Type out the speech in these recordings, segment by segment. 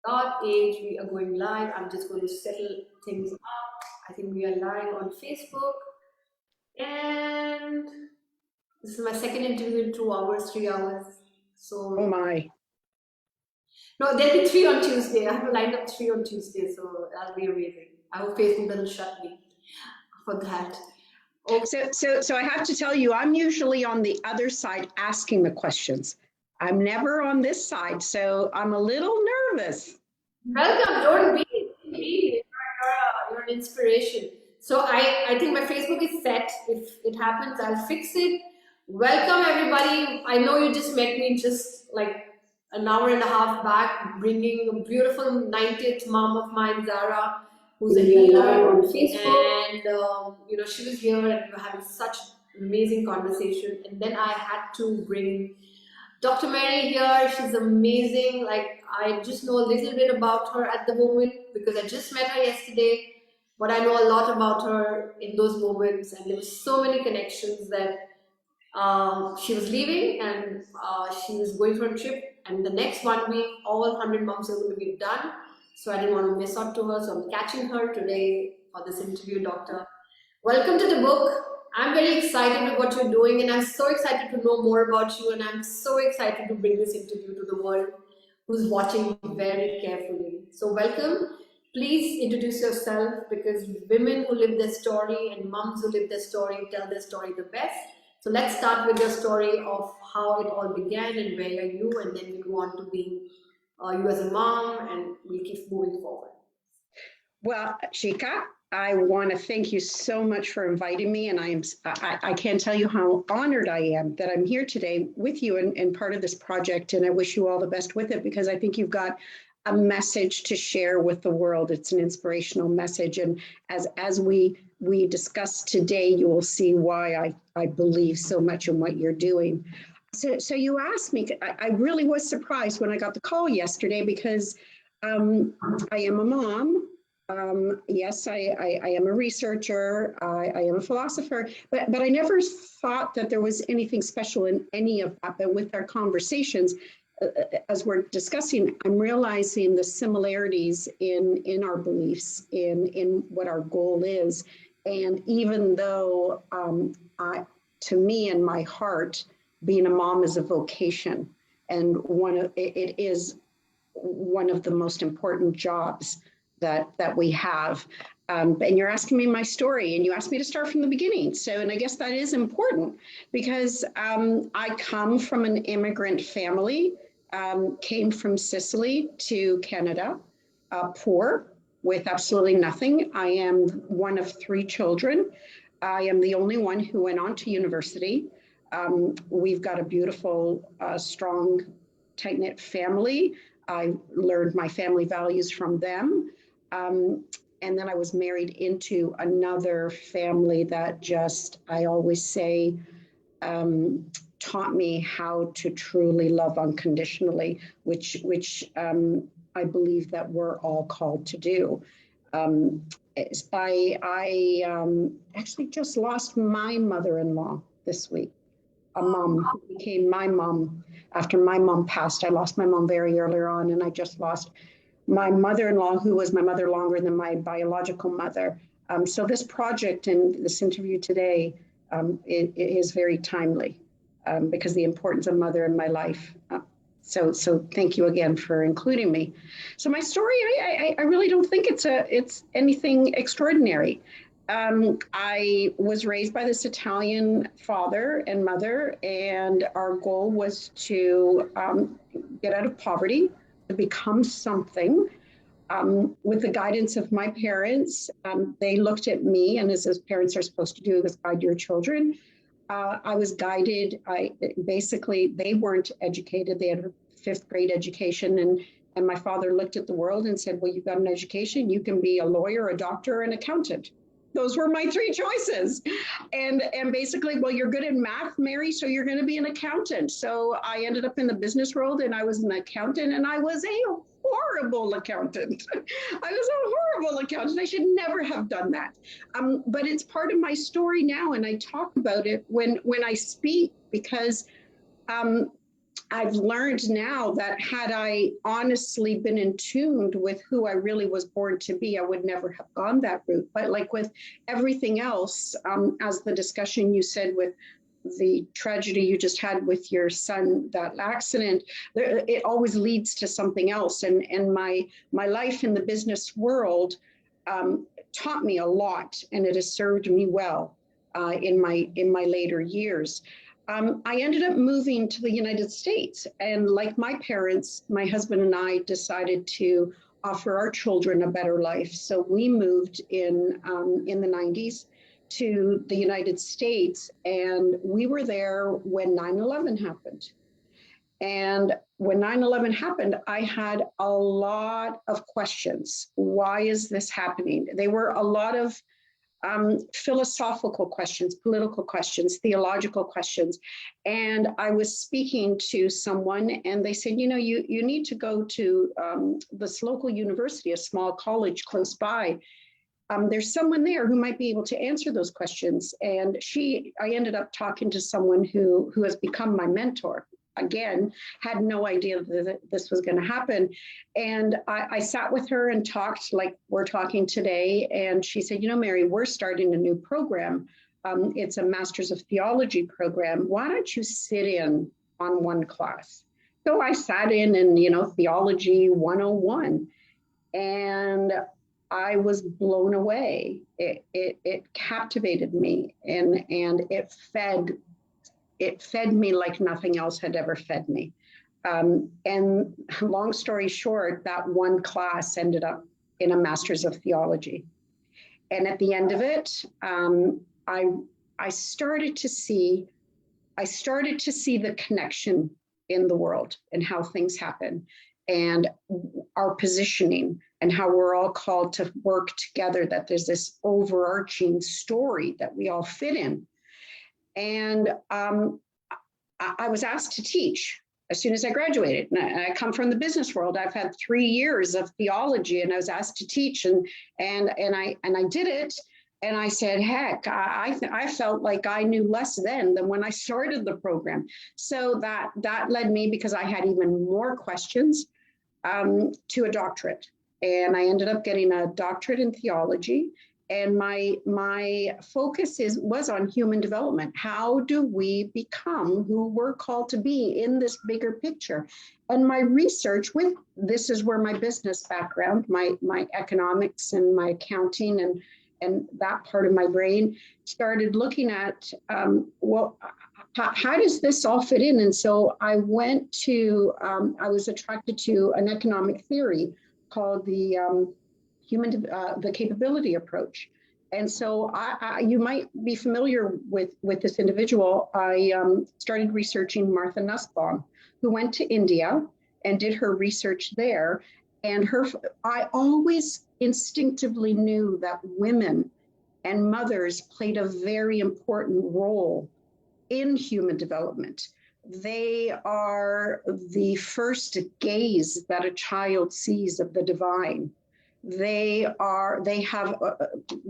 Dot age, we are going live. I'm just going to settle things up. I think we are live on Facebook. And this is my second interview in 2 hours, 3 hours. So, Oh my. no, there'll be 3 on Tuesday. I have lined up 3 on Tuesday, so that'll be amazing. I hope Facebook doesn't shut me for that. Okay. So I have to tell you, I'm usually on the other side asking the questions. I'm never on this side, so I'm a little nervous. Welcome, don't be. You're an inspiration. So I think my Facebook is set. If it happens, I'll fix it. Welcome everybody. I know you just met me just like an hour and a half back, bringing a beautiful 90th mom of mine, Zara, who's a healer on Facebook, and she was here and we were having such amazing conversation. And then I had to bring Dr. Mary here. She's amazing. Like, I just know a little bit about her at the moment because I just met her yesterday, but I know a lot about her in those moments, and there were so many connections that she was leaving and she was going for a trip, and the next 1 week all 100 moms are going to be done, so I didn't want to miss out to her, so I'm catching her today for this interview. Doctor, welcome to the book. I'm very excited with what you're doing, and I'm so excited to know more about you, and I'm so excited to bring this interview to the world who's watching very carefully. So welcome. Please introduce yourself, because women who live their story and moms who live their story tell their story the best. So let's start with your story of how it all began and where are you, and then we'll go on to being you as a mom, and we'll keep moving forward. Well, Chika, I want to thank you so much for inviting me, and I can't tell you how honored I am that I'm here today with you and part of this project, and I wish you all the best with it, because I think you've got a message to share with the world. It's an inspirational message, and as we discuss today, you will see why I believe so much in what you're doing. So you asked me, I really was surprised when I got the call yesterday, because I am a mom. Yes, I am a researcher, I am a philosopher, but I never thought that there was anything special in any of that. But with our conversations, as we're discussing, I'm realizing the similarities in our beliefs, in what our goal is. And even though to me, in my heart, being a mom is a vocation, and it is one of the most important jobs that we have. And you're asking me my story, and you asked me to start from the beginning. So, and I guess that is important, because I come from an immigrant family, came from Sicily to Canada, poor, with absolutely nothing. I am one of 3 children. I am the only one who went on to university. We've got a beautiful, strong, tight-knit family. I learned my family values from them. And then I was married into another family that just, I always say, taught me how to truly love unconditionally, which I believe that we're all called to do. I actually just lost my mother-in-law this week, a mom who became my mom after my mom passed. I lost my mom very early on, and I just lost my mother-in-law, who was my mother longer than my biological mother. So this project and this interview today it is very timely, because the importance of mother in my life. So thank you again for including me. So my story, I really don't think it's anything extraordinary. I was raised by this Italian father and mother, and our goal was to get out of poverty, to become something. With the guidance of my parents, they looked at me, and as parents are supposed to do, is guide your children. I was guided. Basically, they weren't educated. They had a 5th grade education, and my father looked at the world and said, well, you've got an education. You can be a lawyer, a doctor, an accountant. Those were my 3 choices. And basically, well, you're good at math, Mary, so you're going to be an accountant. So I ended up in the business world, and I was an accountant, and I was a horrible accountant. I was a horrible accountant. I should never have done that. But it's part of my story now, and I talk about it when I speak, because I've learned now that had I honestly been in tune with who I really was born to be, I would never have gone that route. But like with everything else, as the discussion you said with the tragedy you just had with your son, that accident, it always leads to something else. And my life in the business world taught me a lot, and it has served me well in my later years. I ended up moving to the United States, and like my parents, my husband and I decided to offer our children a better life. So we moved in the 90s to the United States, and we were there when 9/11 happened. And when 9/11 happened, I had a lot of questions. Why is this happening? They were a lot of philosophical questions, political questions, theological questions. And I was speaking to someone, and they said, you know, you need to go to this local university, a small college close by. There's someone there who might be able to answer those questions. And I ended up talking to someone who has become my mentor. Again, had no idea that this was going to happen. And I sat with her and talked like we're talking today. And she said, you know, Mary, we're starting a new program. It's a Master's of Theology program. Why don't you sit in on one class? So I sat in and, you know, Theology 101. And I was blown away. It captivated me, and it fed me like nothing else had ever fed me. And long story short, that one class ended up in a Master's of Theology. And at the end of it, I started to see the connection in the world and how things happen, and our positioning, and how we're all called to work together, that there's this overarching story that we all fit in. And I was asked to teach as soon as I graduated. And I come from the business world. I've had 3 years of theology, and I was asked to teach, and I did it. And I said, heck, I felt like I knew less then than when I started the program. So that led me, because I had even more questions, to a doctorate. And I ended up getting a doctorate in theology. And my focus was on human development. How do we become who we're called to be in this bigger picture? And my research this is where my business background, my economics and my accounting and that part of my brain started looking at, how does this all fit in? And so I I was attracted to an economic theory called the capability approach. And so you might be familiar with this individual. I started researching Martha Nussbaum, who went to India and did her research there. And I always instinctively knew that women and mothers played a very important role in human development. They are the first gaze that a child sees of the divine. They have,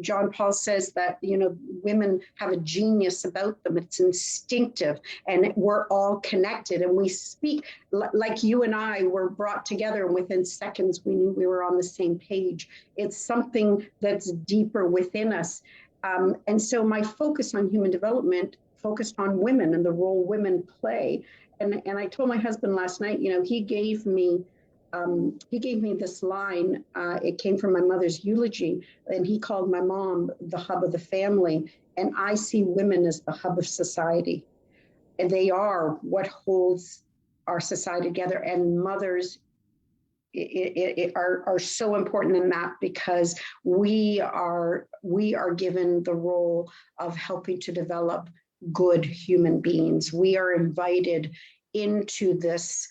John Paul says that, you know, women have a genius about them. It's instinctive, and we're all connected, and we speak like you and I were brought together, and within seconds we knew we were on the same page. It's something that's deeper within us. And so my focus on human development focused on women and the role women play. And I told my husband last night, you know, he gave me this line. It came from my mother's eulogy, and he called my mom the hub of the family. And I see women as the hub of society. And they are what holds our society together. And mothers are so important in that, because we are given the role of helping to develop good human beings. We are invited into this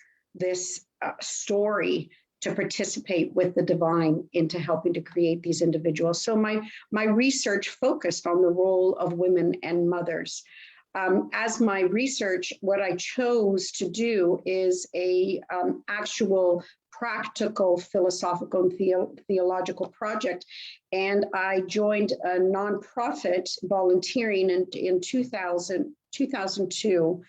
story to participate with the divine into helping to create these individuals. So my research focused on the role of women and mothers. As my research, what I chose to do is a actual practical philosophical and theological project. And I joined a nonprofit volunteering in 2002.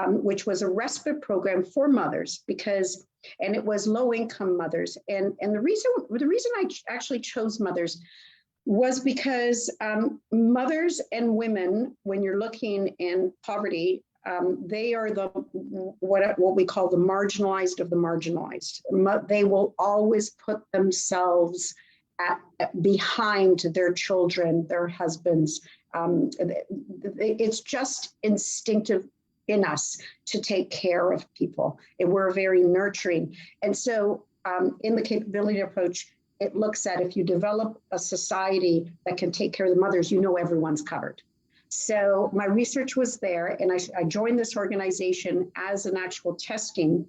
which was a respite program for mothers and it was low-income mothers. And the reason I actually chose mothers was because mothers and women, when you're looking in poverty, they are what we call the marginalized of the marginalized. They will always put themselves behind their children, their husbands. It's just instinctive in us to take care of people, and we're very nurturing. And so in the capability approach, it looks at, if you develop a society that can take care of the mothers, everyone's covered. So my research was there, and I joined this organization as an actual testing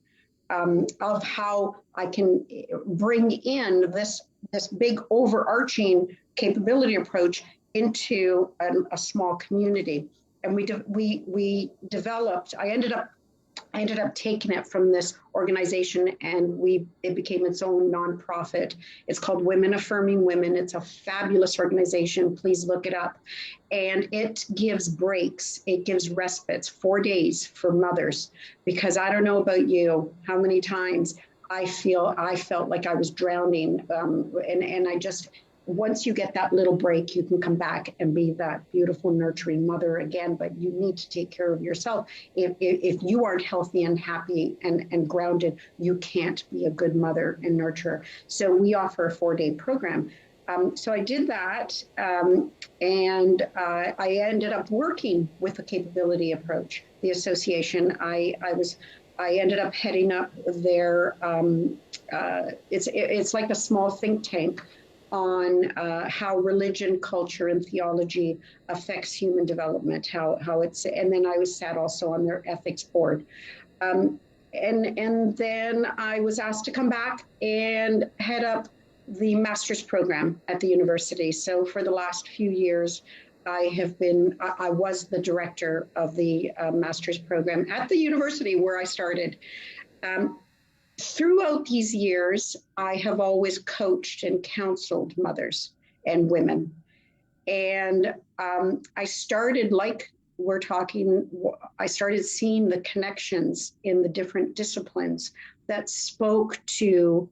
of how I can bring in this big overarching capability approach into a small community. And we developed, I ended up taking it from this organization, and it became its own nonprofit. It's called Women Affirming Women. It's a fabulous organization. Please look it up. And it gives breaks. It gives respites, 4 days for mothers, because I don't know about you, how many times I felt like I was drowning. And I just, once you get that little break, you can come back and be that beautiful, nurturing mother again. But you need to take care of yourself. If you aren't healthy and happy and grounded, you can't be a good mother and nurturer. So we offer a 4-day program. So I did that, and I ended up working with the capability approach, the association. I ended up heading up their, it's like a small think tank on how religion, culture, and theology affects human development, how it's, and then I sat also on their ethics board. And then I was asked to come back and head up the master's program at the university. So for the last few years, I was the director of the master's program at the university where I started. Throughout these years, I have always coached and counseled mothers and women. And I started, like we're talking, I started seeing the connections in the different disciplines that spoke to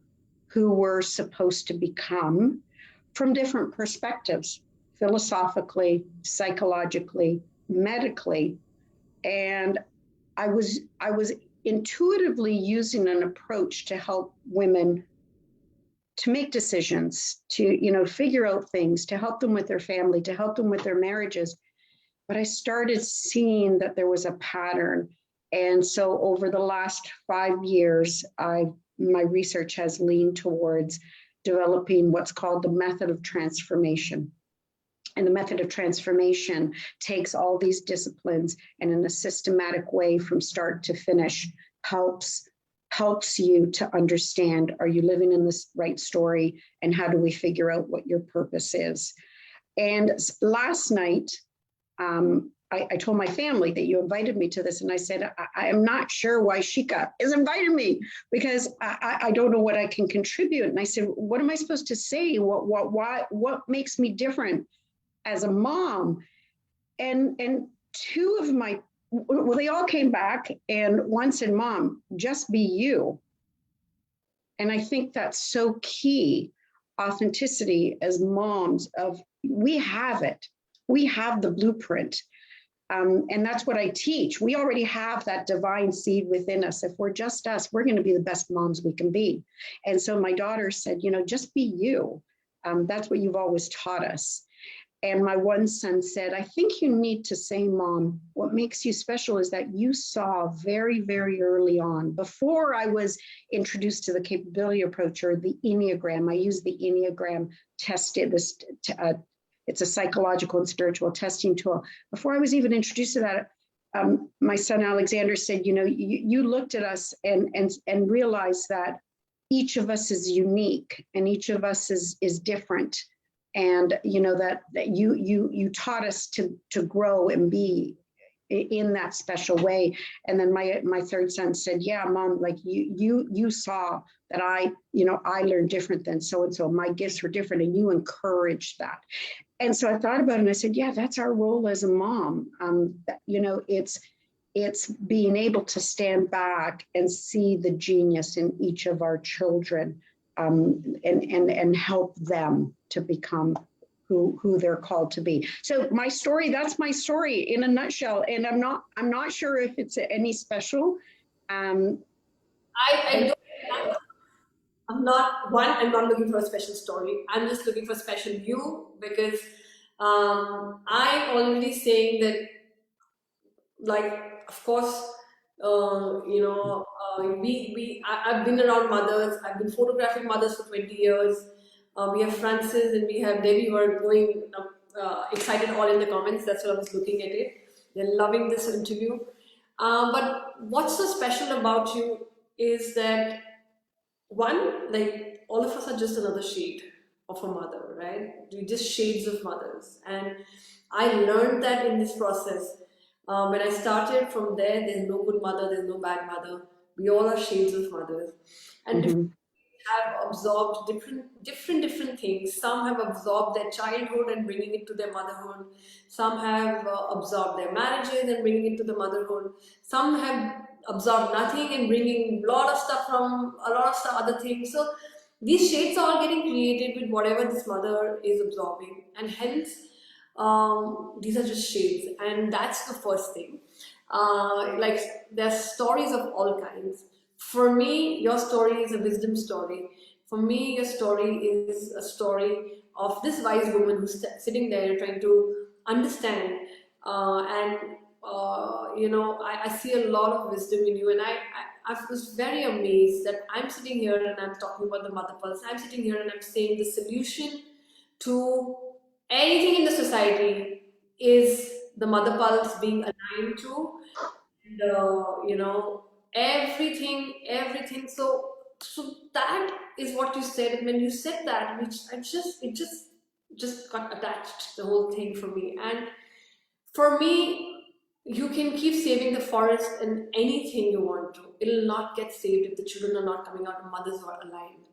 who we're supposed to become from different perspectives, philosophically, psychologically, medically. And I was intuitively using an approach to help women to make decisions, to figure out things, to help them with their family, to help them with their marriages. But I started seeing that there was a pattern. And so over the last 5 years, my research has leaned towards developing what's called the method of transformation. And the method of transformation takes all these disciplines and in a systematic way from start to finish helps you to understand, are you living in this right story, and how do we figure out what your purpose is? And last night, I told my family that you invited me to this, and I said, I am not sure why Shika is inviting me, because I don't know what I can contribute. And I said, what am I supposed to say? What makes me different as a mom? And two of my, well, they all came back, and one said, Mom, just be you. And I think that's so key, authenticity as moms of, we have it. We have the blueprint. And that's what I teach. We already have that divine seed within us. If we're just us, we're going to be the best moms we can be. And so my daughter said, just be you. That's what you've always taught us. And my one son said, I think you need to say, Mom, what makes you special is that you saw very, very early on, before I was introduced to the capability approach or the Enneagram. I use the Enneagram tested, it's a psychological and spiritual testing tool. Before I was even introduced to that, my son Alexander said, you looked at us and realized that each of us is unique and each of us is different. And that you taught us to grow and be in that special way. And then my third son said, yeah, Mom, like you saw that I learned different than so-and-so. My gifts were different, and you encouraged that. And so I thought about it, and I said, yeah, that's our role as a mom. it's being able to stand back and see the genius in each of our children, and help them to become who they're called to be. So my story, that's my story in a nutshell. And I'm not sure if it's any special. I don't. I'm not looking for a special story. I'm just looking for special you, because I'm already saying that, like, of course, I've been around mothers. I've been photographing mothers for 20 years. We have Francis and we have Debbie who are going excited all in the comments. That's what I was looking at it. They're loving this interview. But what's so special about you is that, one, like, all of us are just another shade of a mother, right? We're just shades of mothers. And I learned that in this process. When I started from there's no good mother, there's no bad mother. We all are shades of mothers. And Mhm. have absorbed different things. Some have absorbed their childhood and bringing it to their motherhood. Some have absorbed their marriages and bringing it to the motherhood. Some have absorbed nothing and bringing a lot of stuff from a lot of stuff, other things. So these shades are all getting created with whatever this mother is absorbing, and hence these are just shades, and that's the first thing. Like, there's stories of all kinds. For me, your story is a wisdom story. For me, your story is a story of this wise woman who's sitting there trying to understand. I see a lot of wisdom in you, and I was very amazed that I'm sitting here and I'm talking about the mother pulse. I'm sitting here and I'm saying the solution to anything in the society is the mother pulse being aligned to, and everything. So that is what you said, and when you said that, which it just got attached, the whole thing for me. And for me, you can keep saving the forest and anything you want to, it'll not get saved if the children are not coming out and mothers are aligned.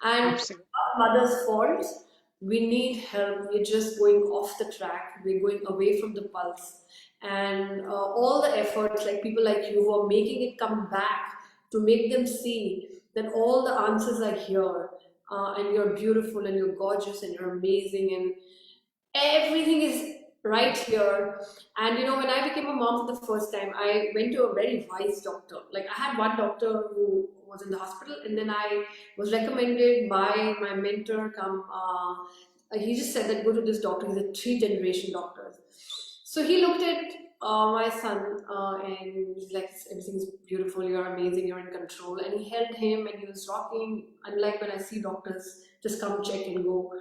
And Absolutely. mother's faults, we need help. We're just going off the track. We're going away from the pulse. And all the efforts, like people like you who are making it come back to make them see that all the answers are here. And you're beautiful and you're gorgeous and you're amazing and everything is right here. And when I became a mom for the first time, I went to a very wise doctor. Like, I had one doctor who was in the hospital, and then I was recommended by my mentor. He just said that go to this doctor. He's a 3-generation doctor. So he looked at my son, and he's like, everything's beautiful, you're amazing, you're in control. And he held him and he was rocking, unlike when I see doctors just come check and go.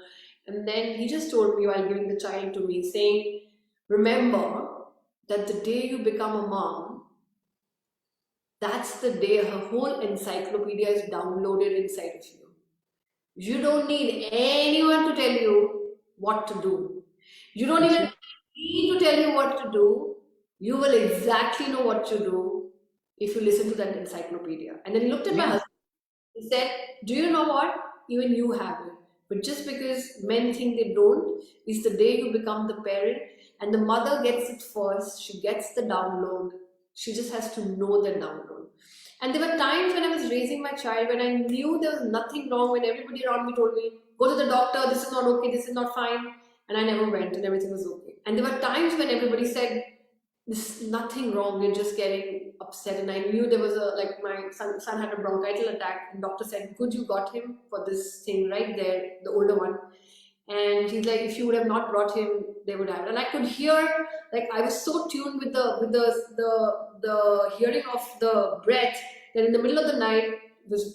And then he just told me while giving the child to me, saying, remember that the day you become a mom, that's the day her whole encyclopedia is downloaded inside of you. You don't need anyone to tell you what to do. You don't That's even right. need to tell you what to do. You will exactly know what to do if you listen to that encyclopedia. And then he looked at my Yeah. husband. He said, do you know what? Even you have it. But just because men think they don't, is the day you become the parent, and the mother gets it first. She gets the download. She just has to know the download. And there were times when I was raising my child when I knew there was nothing wrong, when everybody around me told me, go to the doctor, this is not okay, this is not fine. And I never went and everything was okay. And there were times when everybody said, there's nothing wrong, we're just getting upset. And I knew there was like my son had a bronchial attack, and doctor said, good, you got him for this thing right there, the older one. And he's like, if you would have not brought him, they would have. And I could hear, like, I was so tuned with the hearing of the breath that in the middle of the night,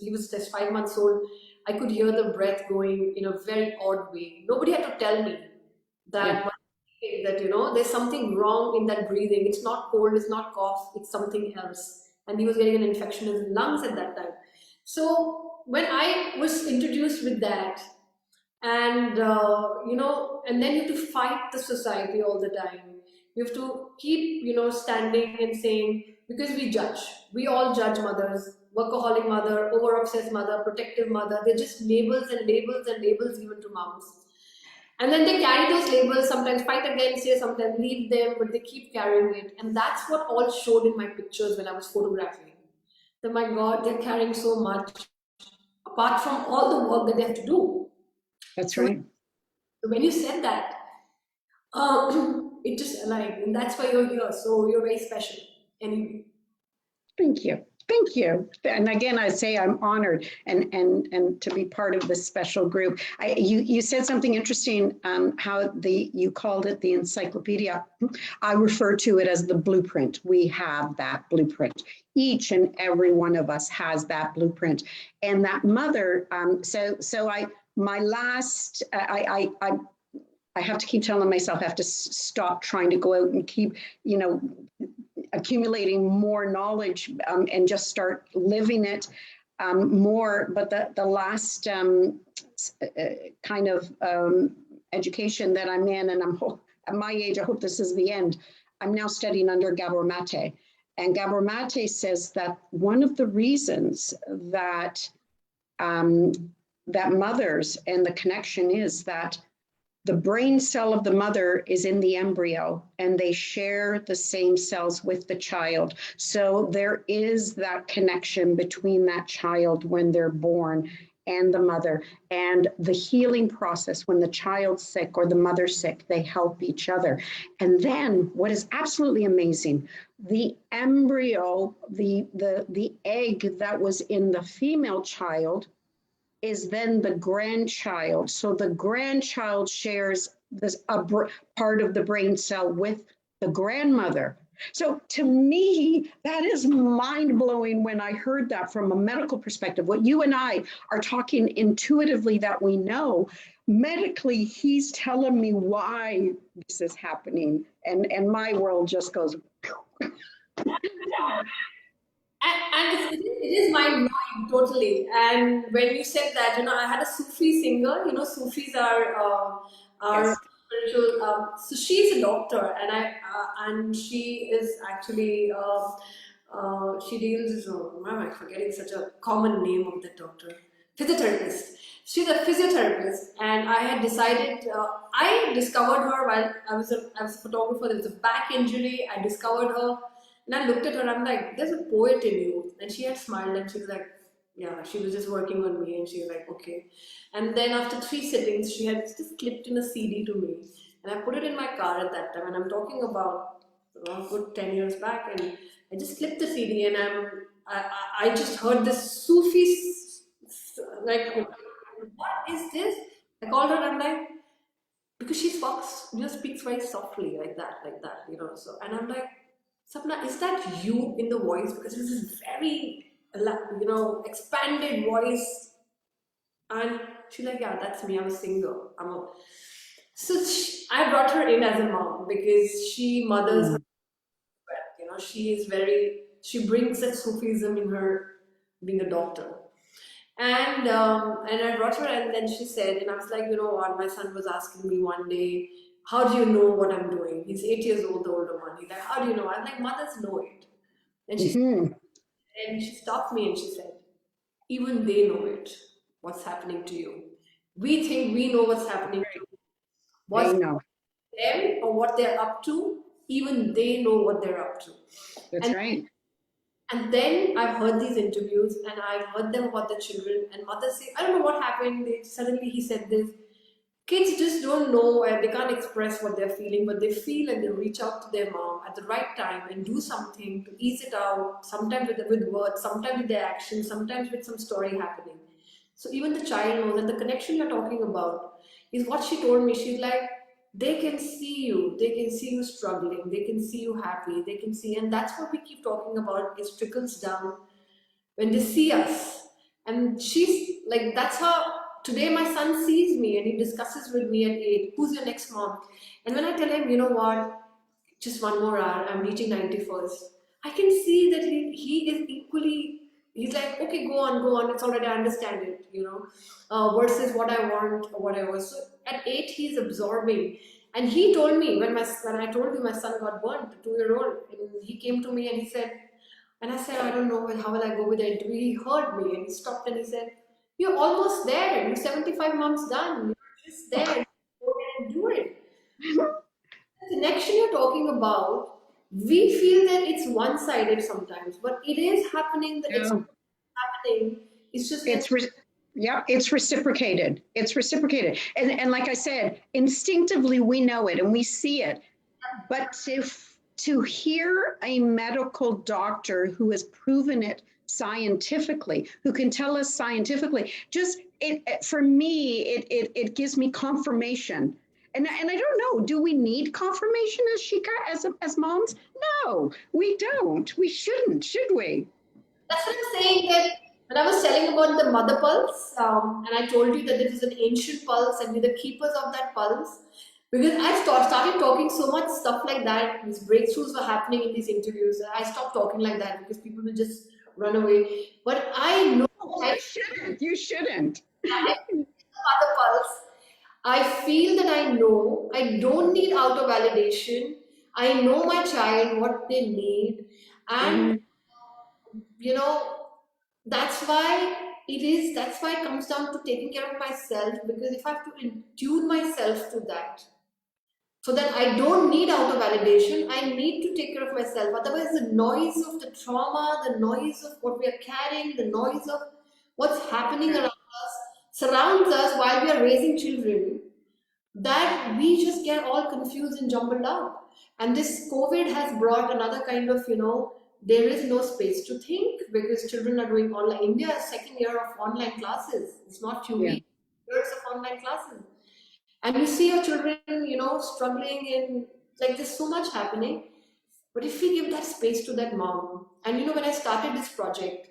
he was just 5 months old, I could hear the breath going in a very odd way. Nobody had to tell me Yeah. that there's something wrong in that breathing. It's not cold, it's not cough, it's something else. And he was getting an infection in his lungs at that time. So when I was introduced with that, and and then you have to fight the society all the time. You have to keep standing and saying, because we all judge mothers, workaholic mother, over obsessed mother, protective mother. They're just labels and labels and labels given to moms. And then they carry those labels, sometimes fight against it, sometimes leave them, but they keep carrying it. And that's what all showed in my pictures when I was photographing. That my God, they're carrying so much, apart from all the work that they have to do. That's So right. when you said that, it just aligned. And that's why you're here. So you're very special. Anyway. Thank you. Thank you. And again, I say I'm honored and to be part of this special group. You said something interesting, how you called it the encyclopedia. I refer to it as the blueprint. We have that blueprint. Each and every one of us has that blueprint. And that mother, my last, I have to keep telling myself I have to stop trying to go out and keep, accumulating more knowledge, and just start living it, more. But the last kind of education that I'm in, and at my age, I hope this is the end. I'm now studying under Gabor Mate. And Gabor Mate says that one of the reasons that that mothers and the connection is that the brain cell of the mother is in the embryo and they share the same cells with the child. So there is that connection between that child when they're born and the mother, and the healing process when the child's sick or the mother's sick, they help each other. And then what is absolutely amazing, the embryo, the egg that was in the female child is then the grandchild. So the grandchild shares part of the brain cell with the grandmother. So to me, that is mind blowing when I heard that from a medical perspective. What you and I are talking intuitively that we know, medically, he's telling me why this is happening. And my world just goes. It is mind blowing, totally. And when you said that, I had a Sufi singer. Sufis are Yes. spiritual. So she's a doctor, and she is actually she deals. Why am I forgetting such a common name of the doctor? Physiotherapist. She's a physiotherapist, and I had decided. I discovered her while I was a photographer. There was a back injury. I discovered her, and I looked at her. I'm like, "There's a poet in you." And she had smiled, and she was like, "Yeah." She was just working on me, and she was like, "Okay." And then after 3 sittings, she had just clipped in a CD to me, and I put it in my car at that time. And I'm talking about a good 10 years back, and I just clipped the CD, and I just heard this Sufi like, what is this? I called her, and I'm like, because she speaks very softly like that. So, and I'm like, Sapna, is that you in the voice? Because this is very, expanded voice. And she's like, yeah, that's me. I'm a singer. I brought her in as a mom because she mothers her. Mm. She brings that Sufism in her being a doctor. And I brought her, and then she said, and I was like, you know what? My son was asking me one day, how do you know what I'm doing? He's 8 years old, the older one. He's like, how do you know? I'm like, mothers know it. And Mhm. she stopped me and she said, even they know it. What's happening to you? We think we know what's happening to you. They What's know. them or what they're up to? Even they know what they're up to. That's And right. And then I've heard these interviews and I've heard them about the children and mothers say, I don't know what happened. Suddenly he said this. Kids just don't know and they can't express what they're feeling, but they feel and they reach out to their mom at the right time and do something to ease it out, sometimes with words, sometimes with their actions, sometimes with some story happening. So even the child knows, and the connection you're talking about is what she told me. She's like, they can see you struggling, they can see you happy, they can see, and that's what we keep talking about. It trickles down when they see us. And she's like, that's how today my son sees me and he discusses with me at 8, who's your next mom? And when I tell him, you know what, just one more hour, I'm reaching 91st, I can see that he is equally, he's like, okay, go on, it's already, I understand it, versus what I want or whatever. So at 8, he's absorbing. And he told me, when I told you my son got burnt, the 2-year-old, and he came to me and he said, and I said, I don't know, how will I go with the interview? He heard me and he stopped and he said, you're almost there. You're 75 months done. You're just there. The connection you're talking about, we feel that it's one-sided sometimes, but it is happening. It's No, happening. It's just that it's yeah, it's reciprocated. It's reciprocated. And like I said, instinctively we know it and we see it. But to hear a medical doctor who has proven it scientifically, who can tell us scientifically, just for me, it gives me confirmation. And I don't know, do we need confirmation as Shika, as moms? No, we don't. We shouldn't, should we? that's what I'm saying. That when I was telling about the mother pulse, and I told you that it is an ancient pulse, and we're the keepers of that pulse. Because started talking so much stuff like that, these breakthroughs were happening in these interviews. I stopped talking like that because people will just run away. But I know Oh, I you shouldn't. You shouldn't. mother pulse. I feel that I know. I don't need outer validation. I know my child, what they need. And Mhm. you know, that's why it comes down to taking care of myself, because if I have to tune myself to that, so that I don't need outer validation, I need to take care of myself. Otherwise, the noise of the trauma, the noise of what we are carrying, the noise of what's happening Yeah. around us surrounds us while we are raising children, that we just get all confused and jumbled up. And this COVID has brought another kind of, there is no space to think because children are doing online. India's second year of online classes. It's not few Yeah. weeks, years of online classes. And you see your children, struggling in, like, there's so much happening. But if we give that space to that mom, and when I started this project,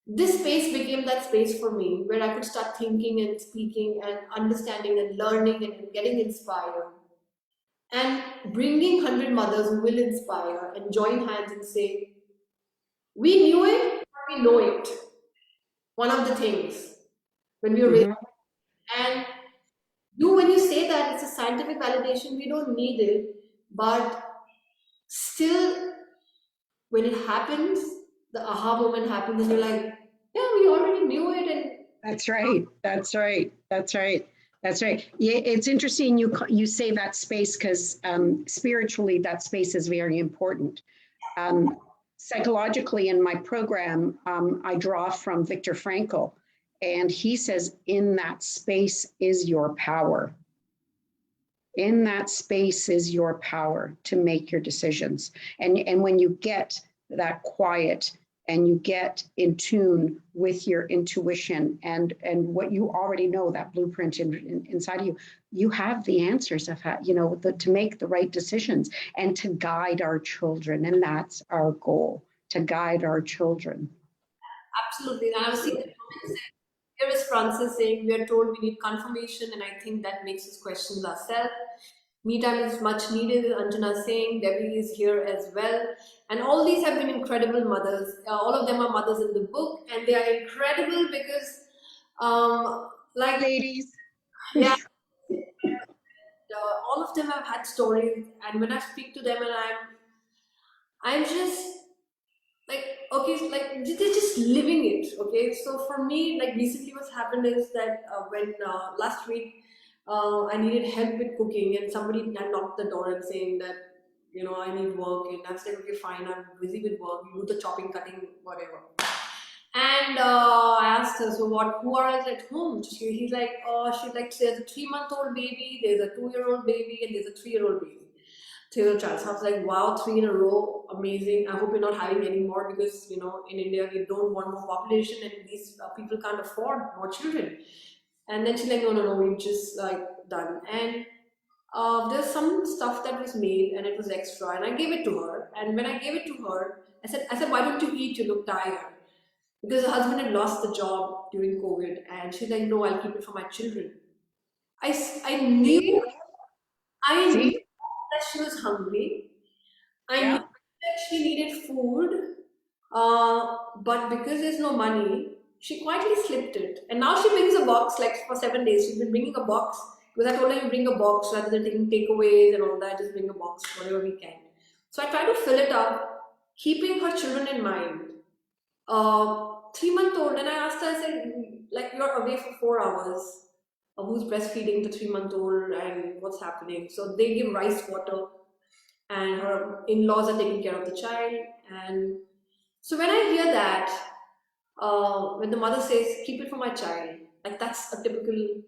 this space became that space for me where I could start thinking and speaking and understanding and learning and getting inspired and bringing 100 mothers who will inspire and join hands and say, we knew it, but we know it. One of the things when we were raising, Mhm. and when you say that it's a scientific validation, we don't need it, but still, when it happens, the aha moment happens, and you're like, yeah, we already knew it, and That's right. That's right. That's right. That's right. Yeah, it's interesting you say that space because spiritually that space is very important. Um, Psychologically, in my program, I draw from Viktor Frankl, and he says, "In that space is your power. In that space is your power to make your decisions." And when you get that quiet and you get in tune with your intuition and what you already know, that blueprint inside of you, you have the answers of how, to make the right decisions and to guide our children. And that's our goal, to guide our children. absolutely. And I was seeing the comments. Here is Francis saying, we are told we need confirmation, and I think that makes us question ourselves. Me time is much needed, Anjana saying, Debbie is here as well. And all these have been incredible mothers. All of them are mothers in the book, and they are incredible because, Hi, like, ladies. yeah, all of them have had stories. And when I speak to them, and I'm just like, okay, so, like, they're just living it. Okay, so for me, like, recently what's happened is that when last week I needed help with cooking, and somebody had knocked the door and saying that, I need work, and I was like, okay, fine, I'm busy with work, you do the chopping, cutting, whatever. And I asked her, so what, who are at home? He's like, oh, she's like, there's a 3-month-old baby, there's a 2-year-old baby, and there's a 3-year-old baby. Taylor Charles. I was like, wow, 3 in a row, amazing. I hope you're not having any more because, in India, we don't want more population and these people can't afford more children. And then she's like, no, no, no, we've just like done. And there's some stuff that was made and it was extra and I gave it to her. And when I gave it to her, I said, why don't you eat? You look tired. Because her husband had lost the job during COVID. And she's like, no, I'll keep it for my children. I knew, See? I knew See? that she was hungry. I knew Yeah. that she needed food, but because there's no money, she quietly slipped it. And now she brings a box, like for 7 days, she's been bringing a box. Because I told her, you bring a box rather than taking takeaways and all that, just bring a box, whatever we can. So I try to fill it up, keeping her children in mind. 3-month old, and I asked her, I said, like, you're away for 4 hours. who's breastfeeding the 3-month-old and what's happening. So they give rice water, and her in-laws are taking care of the child. And so when I hear that, when the mother says, "Keep it for my child," like that's a typical.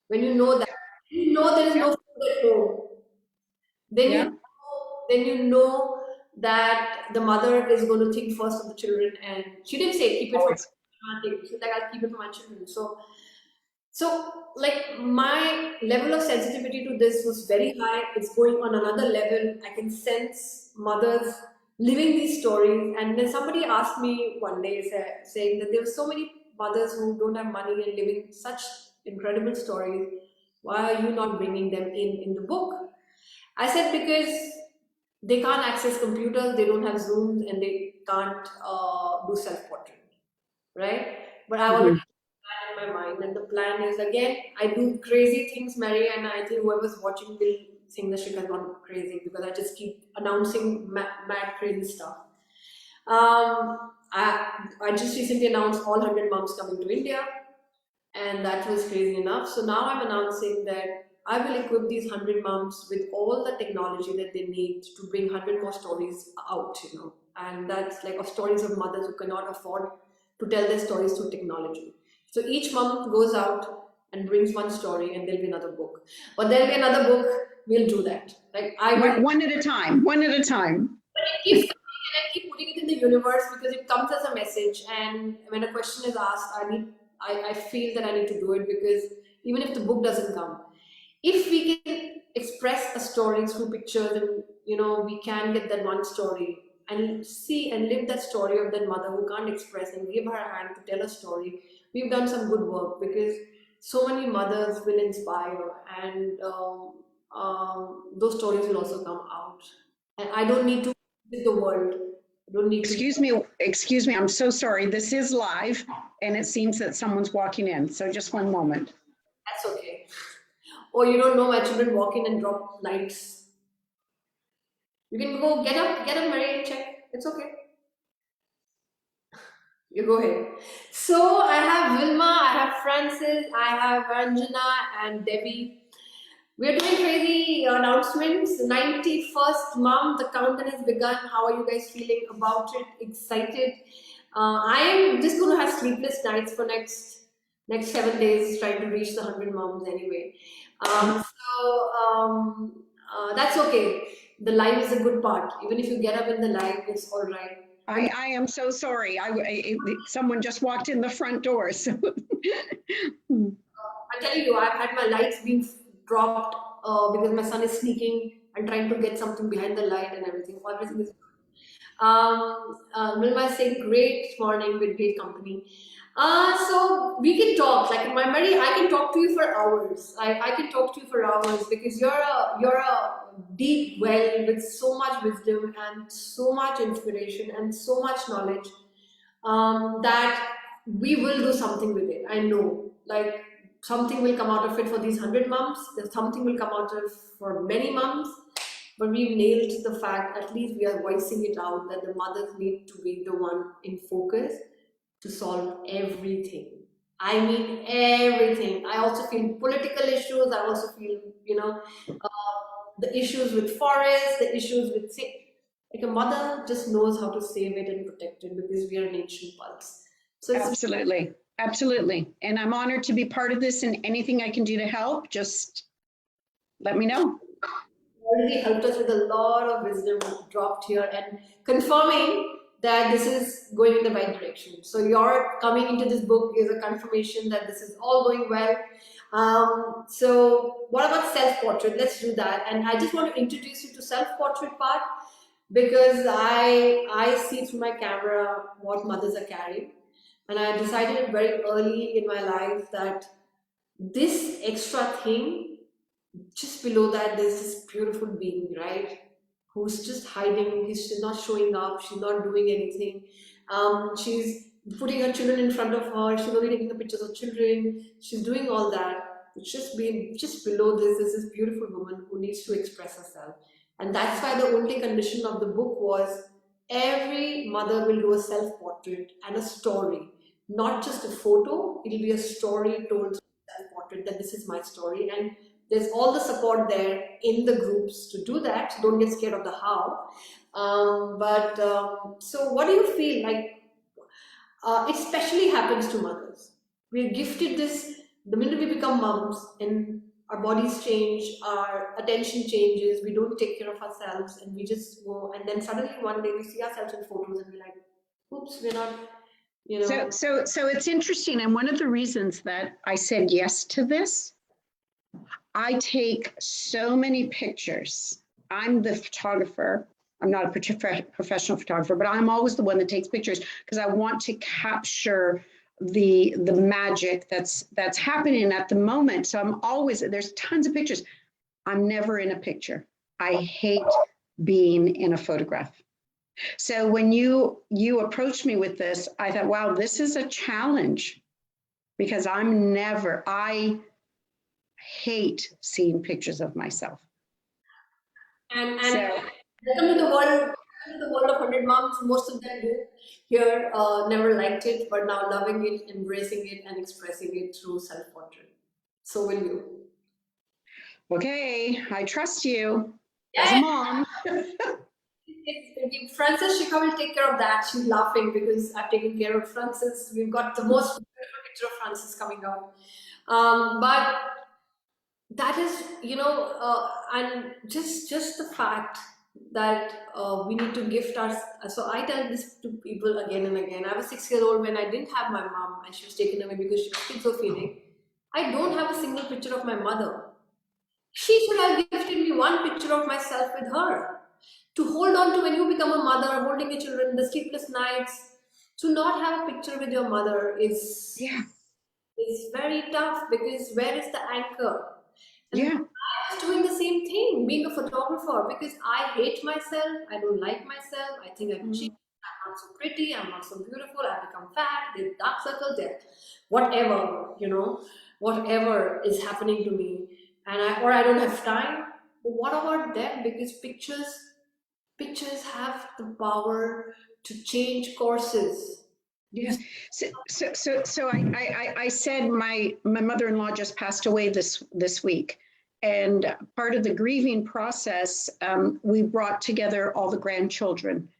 When you know that, you know there is Yeah. no food at home. Yeah. Then you know that the mother is going to think first of the children, and she didn't say keep it for Always. my children. She's like, I'll keep it for my children. So like my level of sensitivity to this was very high. It's going on another level. I can sense mothers living these stories. And then somebody asked me one day, saying that there were so many mothers who don't have money and living such incredible stories. Why are you not bringing them in the book? I said because they can't access computers, they don't have Zooms, and they can't do self-portrait, right? But I already Mhm. have in my mind, and the plan is again, I do crazy things, Mary, and I think whoever's watching will think that she has gone crazy because I just keep announcing mad crazy stuff. I just recently announced all 100 moms coming to India, and that was crazy enough. So now I'm announcing that I will equip these 100 moms with all the technology that they need to bring 100 more stories out, and that's like of stories of mothers who cannot afford to tell their stories through technology. So each mom goes out and brings one story, and there'll be another book. But there'll be another book, we'll do that. Like I will One at a time. One at a time. it keeps coming and I keep putting it in the universe because it comes as a message. And when a question is asked, I feel that I need to do it because even if the book doesn't come, if we can express a story through pictures and we can get that one story and see and live that story of that mother who can't express and give her hand to tell a story, we've done some good work because so many mothers will inspire and those stories will also come out. And I don't need to with the world. I don't need to. Excuse me, I'm so sorry. This is live and it seems that someone's walking in. So just one moment. That's okay. Or you don't know my children walk in and drop lights. You can go get up, Mary, and check. It's okay. You go ahead. So I have Vilma, I have Francis, I have Anjana and Debbie. We're doing crazy announcements. 91st mom, the countdown has begun. How are you guys feeling about it? Excited? I am just going to have sleepless nights for next 7 days trying to reach the 100 moms anyway. That's okay. The live is a good part. Even if you get up in the live, it's all right. I am so sorry. Someone just walked in the front door. So I'm telling you, I've had my lights being dropped because my son is sneaking and trying to get something behind the light and everything. Everything is Milma is saying great morning with great company. So we can talk. Like Mary, I can talk to you for hours. I can talk to you for hours because you're a deep well with so much wisdom and so much inspiration and so much knowledge that we will do something with it. I know, like something will come out of it for these 100 moms. There's something will come out of for many moms. But we've nailed the fact, at least we are voicing it out, that the mothers need to be the one in focus to solve everything. I mean everything. I also feel political issues. I also feel, the issues with forests, the issues with like a mother just knows how to save it and protect it because we are an ancient pulse. So it's absolutely. Absolutely. And I'm honored to be part of this and anything I can do to help, just let me know. already helped us with a lot of wisdom dropped here and confirming that this is going in the right direction. So your coming into this book is a confirmation that this is all going well. So what about self-portrait? Let's do that. And I just want to introduce you to self-portrait part because I see through my camera what mothers are carrying. And I decided very early in my life that this extra thing just below that there's this beautiful being, right, who's just hiding. She's not showing up, she's not doing anything. She's putting her children in front of her, she's only taking the pictures of children, she's doing all that. It's just being just below this is this beautiful woman who needs to express herself. And that's why the only condition of the book was every mother will do a self-portrait and a story, not just a photo. It'll be a story told through self-portrait. it that this is my story, and there's all the support there in the groups to do that. So don't get scared of the how. So what do you feel like? It especially happens to mothers. We're gifted this the minute we become moms and our bodies change, our attention changes, we don't take care of ourselves and we just go, and then suddenly one day we see ourselves in photos and we're like, oops, we're not, you know. So it's interesting. And one of the reasons that I said yes to this, I take so many pictures. I'm the photographer. I'm not a professional photographer, but I'm always the one that takes pictures because I want to capture the magic that's happening at the moment. So I'm always, there's tons of pictures. I'm never in a picture. I hate being in a photograph. So when you approached me with this, I thought, wow, this is a challenge because I hate seeing pictures of myself. And So welcome to the world. Welcome to the world of 100 moms. Most of them do here never liked it, but now loving it, embracing it, and expressing it through self-portrait. So will you. okay, I trust you as a Yeah. mom. Frances, Shika will take care of that. She's laughing because I've taken care of Frances. We've got the most beautiful picture of Frances coming out. But that is, and just the fact that we need to gift our. So I tell this to people again and again. I was 6 years old when I didn't have my mom and she was taken away because she was schizophrenic. I don't have a single picture of my mother. She should have gifted me one picture of myself with her. To hold on to when you become a mother, holding your children, the sleepless nights, to not have a picture with your mother Yeah, is very tough because where is the anchor? And yeah. I was doing the same thing, being a photographer, because I hate myself, I don't like myself, I think I'm cheap, I'm not so pretty, I'm not so beautiful, I've become fat, there's dark circles there, whatever, whatever is happening to me, and I don't have time. But what about them? Because pictures have the power to change courses. Yeah. So I said my mother-in-law just passed away this week, and part of the grieving process, we brought together all the grandchildren,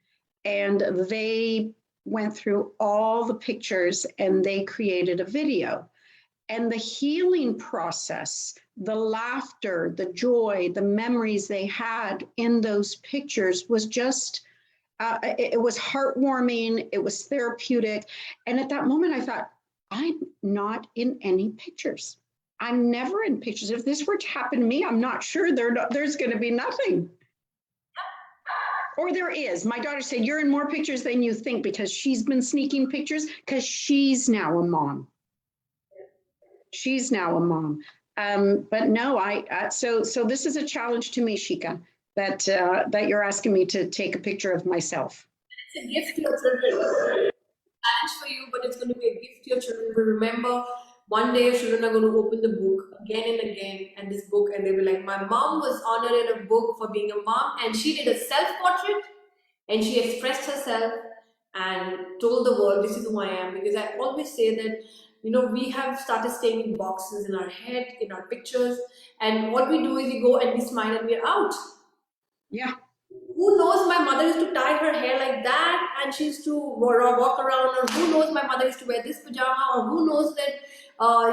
and they went through all the pictures and they created a video. And the healing process, the laughter, the joy, the memories they had in those pictures was just it was heartwarming, it was therapeutic. And at that moment, I thought, I'm not in any pictures. I'm never in pictures. If this were to happen to me, I'm not sure there's going to be nothing. Or there is. My daughter said, you're in more pictures than you think because she's been sneaking pictures because she's now a mom. She's now a mom. But no, so this is a challenge to me, Shika, that you're asking me to take a picture of myself. It's a gift to your children. Challenge for you, but it's going to be a gift to your children. But remember, one day your children are going to open the book again and again, and this book, and they'll be like, my mom was honored in a book for being a mom, and she did a self-portrait, and she expressed herself and told the world, this is who I am. Because I always say that, we have started staying in boxes in our head, in our pictures, and what we do is we go and we smile and we're out. Yeah. Who knows, my mother used to tie her hair like that and she used to walk around, or who knows, my mother used to wear this pajama, or who knows that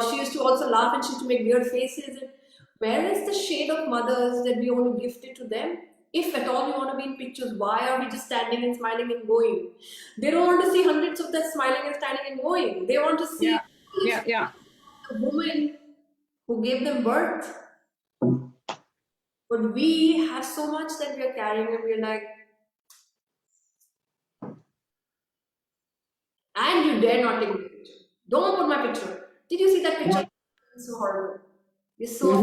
she used to also laugh and she used to make weird faces. And where is the shade of mothers that we want to gift it to them? If at all we want to be in pictures, why are we just standing and smiling and going? They don't want to see hundreds of them smiling and standing and going. They want to see Yeah. the woman who gave them birth. But we have so much that we are carrying and we're like, and you dare not take the picture. Don't put my picture. Did you see that picture? It's so horrible. We're so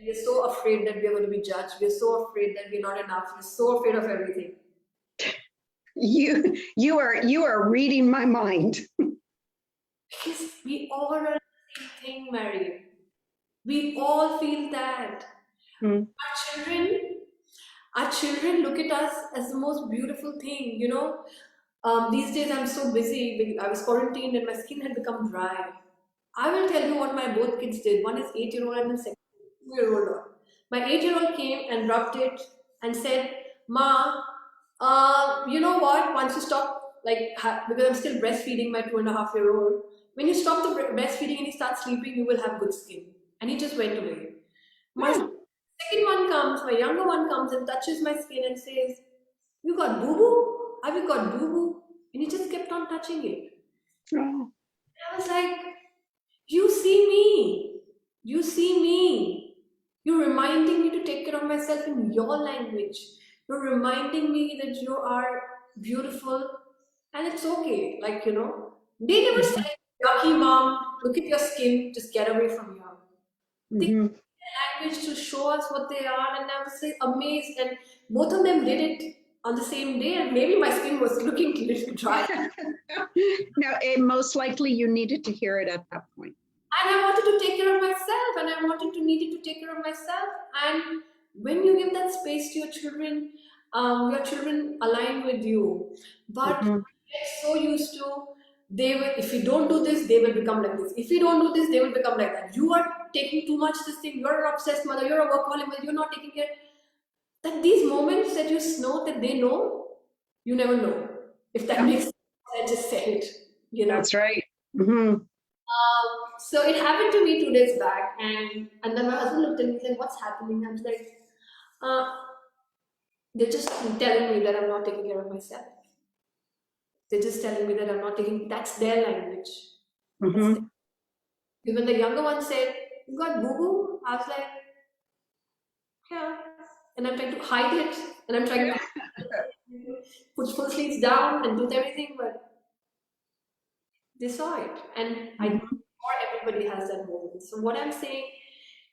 we're so afraid that we're going to be judged. We're so afraid that we're not enough. We're so afraid of everything. You are reading my mind. Because we all are the same thing, Mary. We all feel that. Our children look at us as the most beautiful thing, These days I'm so busy. I was quarantined and my skin had become dry. I will tell you what my both kids did. One is 8-year-old and the second 2-year-old. My 8-year-old came and rubbed it and said, "Ma, you know what? Once you stop, because I'm still breastfeeding my 2.5-year-old, when you stop the breastfeeding and he starts sleeping, you will have good skin." And he just went away. My Oh, second one comes, my younger one comes and touches my skin and says, "You got boo boo? Have you got boo boo?" And he just kept on touching it. oh. I was like, "You see me. You see me. You're reminding me to take care of myself in your language. You're reminding me that you are beautiful and it's okay." They never Mhm, said, "Yucky mom, look at your skin, just get away from here." They mhm. language to show us what they are, and I was amazed. And both of them did it on the same day, and maybe my skin was looking a little dry. Now, most likely you needed to hear it at that point. And I wanted to take care of myself, and I wanted to needed to take care of myself. And when you give that space to your children align with you. But Mhm. get so used to, they will, if you don't do this, they will become like this. If you don't do this, they will become like that. You are taking too much this thing. You're an obsessed mother. You're a workaholic mother. You're not taking care. That these moments that you know that they know, you never know. If that Yep, makes sense, I just said it. that's right. Mhm. So it happened to me 2 days back, and then my husband looked at me and said, "What's happening?" I was like, uh, "They're just telling me that I'm not taking care of myself. They're just telling me that I'm not taking." That's their language. That's Mhm. even the younger one said, "You got boo boo?" I was like, "Yeah," and I'm trying to hide it, and I'm trying to put full sleeves down and do everything, but they saw it, and I know Mhm. everybody has that moment. So what I'm saying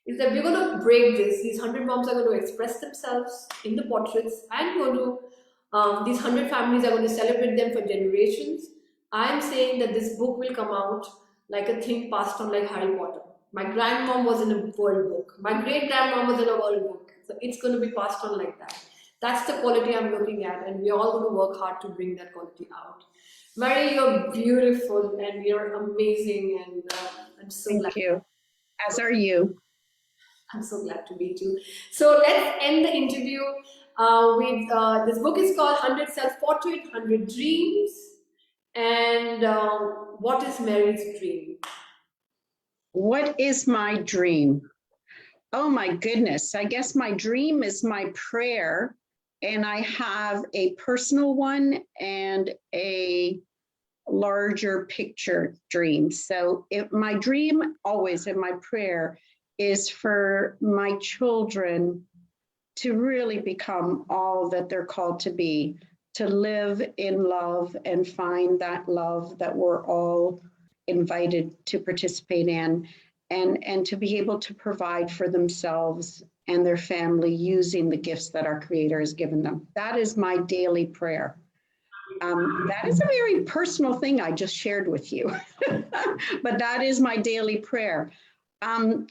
is that we're going to break this. These 100 moms are going to express themselves in the portraits, and going to these 100 families are going to celebrate them for generations. I'm saying that this book will come out like a thing passed on, like Harry Potter. My grandmom was in a world book. My great grandmom was in a world book. So it's going to be passed on like that. That's the quality I'm looking at, and we're all going to work hard to bring that quality out. Mary, you're beautiful and you're amazing, and I'm so glad. Thank you. As are you. I'm so glad to meet you. So let's end the interview with this book is called 100 Self Portrait, 100 Dreams. And what is Mary's dream? What is my dream? Oh my goodness. I guess my dream is my prayer. And I have a personal one and a larger picture dream. So my dream always in my prayer is for my children to really become all that they're called to be, to live in love and find that love that we're all invited to participate in, and to be able to provide for themselves and their family using the gifts that our Creator has given them. That is my daily prayer. That is a very personal thing I just shared with you, but that is my daily prayer. Um,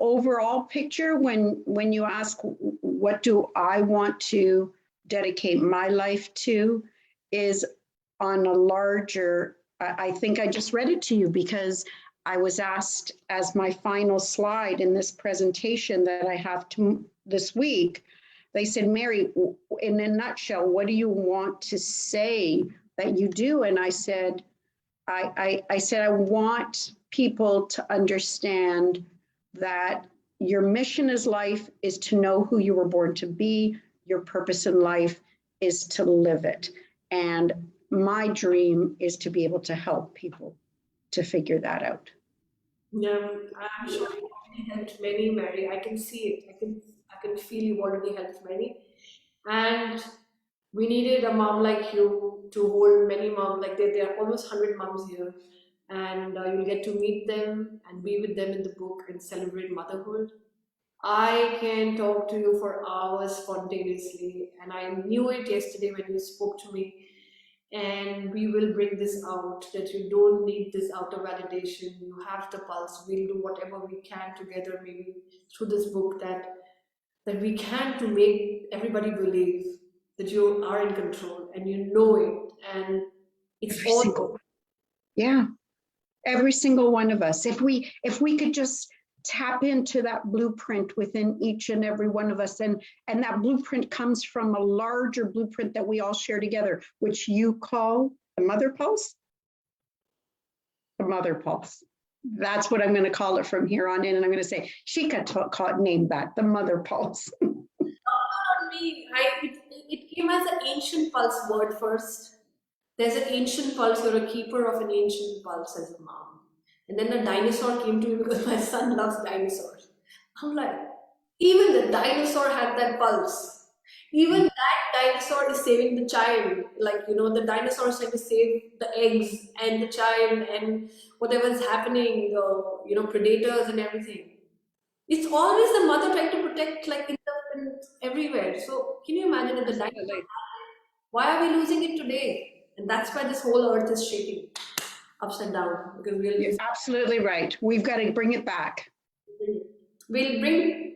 Overall picture, when you ask what do I want to dedicate my life to, is on a larger. I think I just read it to you because I was asked as my final slide in this presentation that I have to this week. They said, "Mary, in a nutshell, what do you want to say that you do?" And I said, I said, I want people to understand that your mission as life is to know who you were born to be. Your purpose in life is to live it. And my dream is to be able to help people to figure that out. Yeah, I'm sure you already helped many, Mary. I can see it. I can feel you already helped many. And we needed a mom like you to hold many moms. Like there are almost 100 moms here, and you'll get to meet them and be with them in the book and celebrate motherhood. I can talk to you for hours spontaneously, and I knew it yesterday when you spoke to me. And we will bring this out that you don't need this outer validation. You have the pulse. We'll do whatever we can together, maybe through this book, that we can, to make everybody believe that you are in control and you know it, and it's Every all single, yeah. Every single one of us. If we could just tap into that blueprint within each and every one of us, and that blueprint comes from a larger blueprint that we all share together, which you call the mother pulse. The mother pulse. That's what I'm going to call it from here on in. And I'm going to say, Shika named that the mother pulse. Not on me. It came as an ancient pulse word first. There's an ancient pulse. You're a keeper of an ancient pulse as a mom. And then a dinosaur came to me because my son loves dinosaurs. I'm like, even the dinosaur had that pulse. Even that dinosaur is saving the child. Like, the dinosaur is trying to save the eggs and the child and whatever's happening, predators and everything. It's always the mother trying to protect, like, in everywhere. So, can you imagine if the dinosaur, why are we losing it today? And that's why this whole earth is shaking ups and down because You're absolutely right. We've got to bring it back.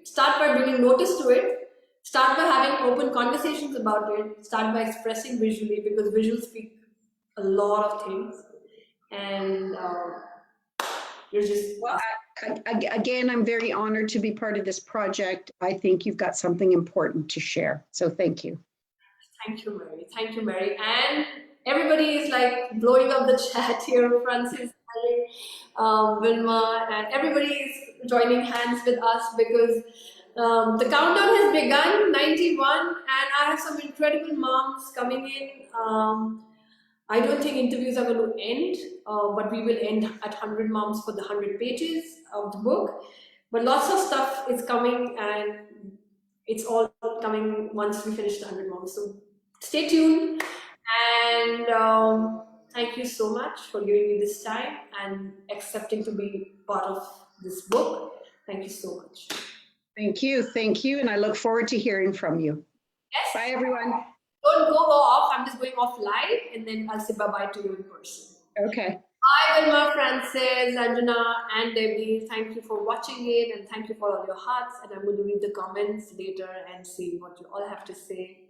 Start by bringing notice to it, start by having open conversations about it, start by expressing visually because visuals speak a lot of things. And you're just. Well, again, I'm very honored to be part of this project. I think you've got something important to share. So thank you. Thank you, Mary. Thank you, Mary. And everybody is like blowing up the chat here. Francis, Vilma, and everybody is joining hands with us because the countdown has begun, 91, and I have some incredible moms coming in. I don't think interviews are going to end, but we will end at 100 moms for the 100 pages of the book. But lots of stuff is coming, and it's all coming once we finish the 100 moms. So stay tuned, and thank you so much for giving me this time and accepting to be part of this book. Thank you so much. Thank you. Thank you. And I look forward to hearing from you. Yes. Bye, everyone. Don't go off. I'm just going off live and then I'll say bye-bye to you in person. Okay. Hi, Vilma, Francis, Anjana, and Debbie. Thank you for watching it and thank you for all your hearts. And I'm going to read the comments later and see what you all have to say.